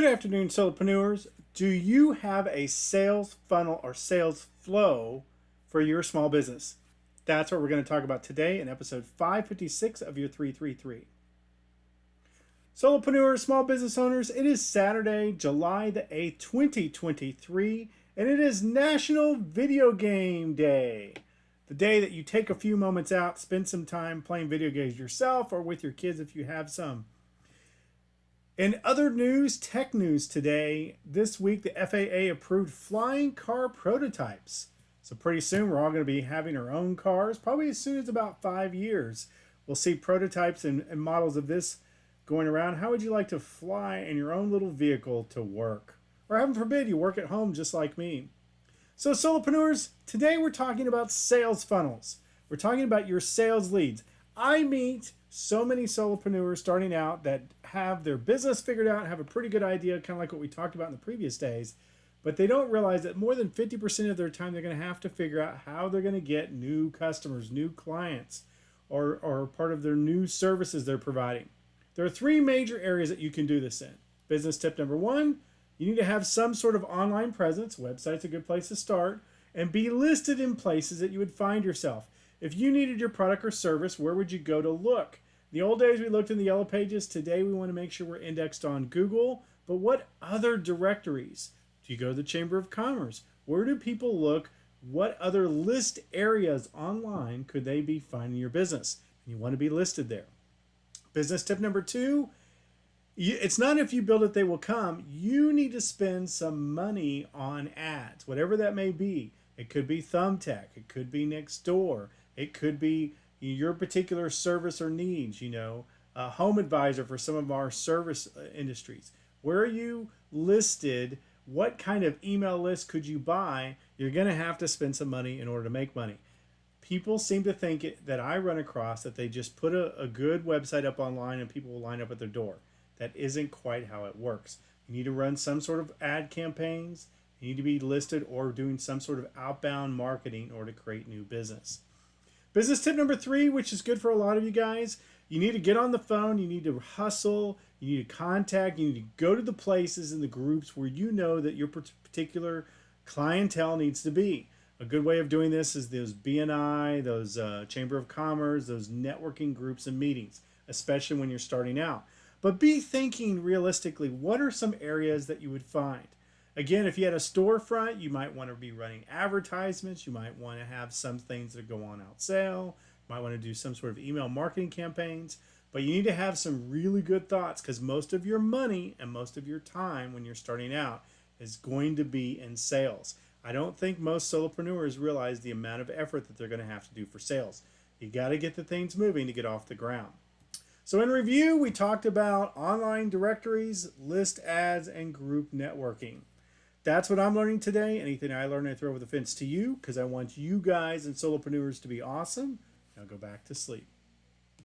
Good afternoon, solopreneurs. Do you have a sales funnel or sales flow for your small business? That's what we're going to talk about today in episode 556 of your 333. Solopreneurs, small business owners, it is Saturday, July the 8th, 2023, and it is National Video Game Day. The day that you take a few moments out, spend some time playing video games yourself or with your kids if you have some. In other news, tech news today, this week the FAA approved flying car prototypes. So pretty soon we're all going to be having our own cars, probably as soon as about 5 years. We'll see prototypes and models of this going around. How would you like to fly in your own little vehicle to work? Or heaven forbid, you work at home just like me. So solopreneurs, today we're talking about sales funnels. We're talking about your sales leads. I meet so many solopreneurs starting out that have their business figured out, have a pretty good idea, kind of like what we talked about in the previous days, but they don't realize that more than 50% of their time they're going to have to figure out how they're going to get new customers, new clients, or part of their new services they're providing. There are three major areas that you can do this in. Business tip number one, you need to have some sort of online presence. Website's a good place to start, and be listed in places that you would find yourself. If you needed your product or service, where would you go to look? In the old days, we looked in the yellow pages. Today, we want to make sure we're indexed on Google. But what other directories? Do you go to the Chamber of Commerce? Where do people look? What other list areas online could they be finding your business? And you want to be listed there. Business tip number two, it's not if you build it, they will come. You need to spend some money on ads, whatever that may be. It could be Thumbtack. It could be Nextdoor. It could be your particular service or needs, a home advisor for some of our service industries. Where are you listed? What kind of email list could you buy? You're going to have to spend some money in order to make money. People seem to think that I run across that they just put a good website up online and people will line up at their door. That isn't quite how it works. You need to run some sort of ad campaigns. You need to be listed or doing some sort of outbound marketing in order to create new business. Business tip number three, which is good for a lot of you guys, you need to get on the phone, you need to hustle, you need to contact, you need to go to the places and the groups where you know that your particular clientele needs to be. A good way of doing this is those BNI, those Chamber of Commerce, those networking groups and meetings, especially when you're starting out. But be thinking realistically, what are some areas that you would find? Again, if you had a storefront, you might want to be running advertisements. You might want to have some things that go on out sale. You might want to do some sort of email marketing campaigns. But you need to have some really good thoughts because most of your money and most of your time when you're starting out is going to be in sales. I don't think most solopreneurs realize the amount of effort that they're going to have to do for sales. You got to get the things moving to get off the ground. So in review, we talked about online directories, list ads, and group networking. That's what I'm learning today. Anything I learn, I throw over the fence to you because I want you guys and solopreneurs to be awesome. Now go back to sleep.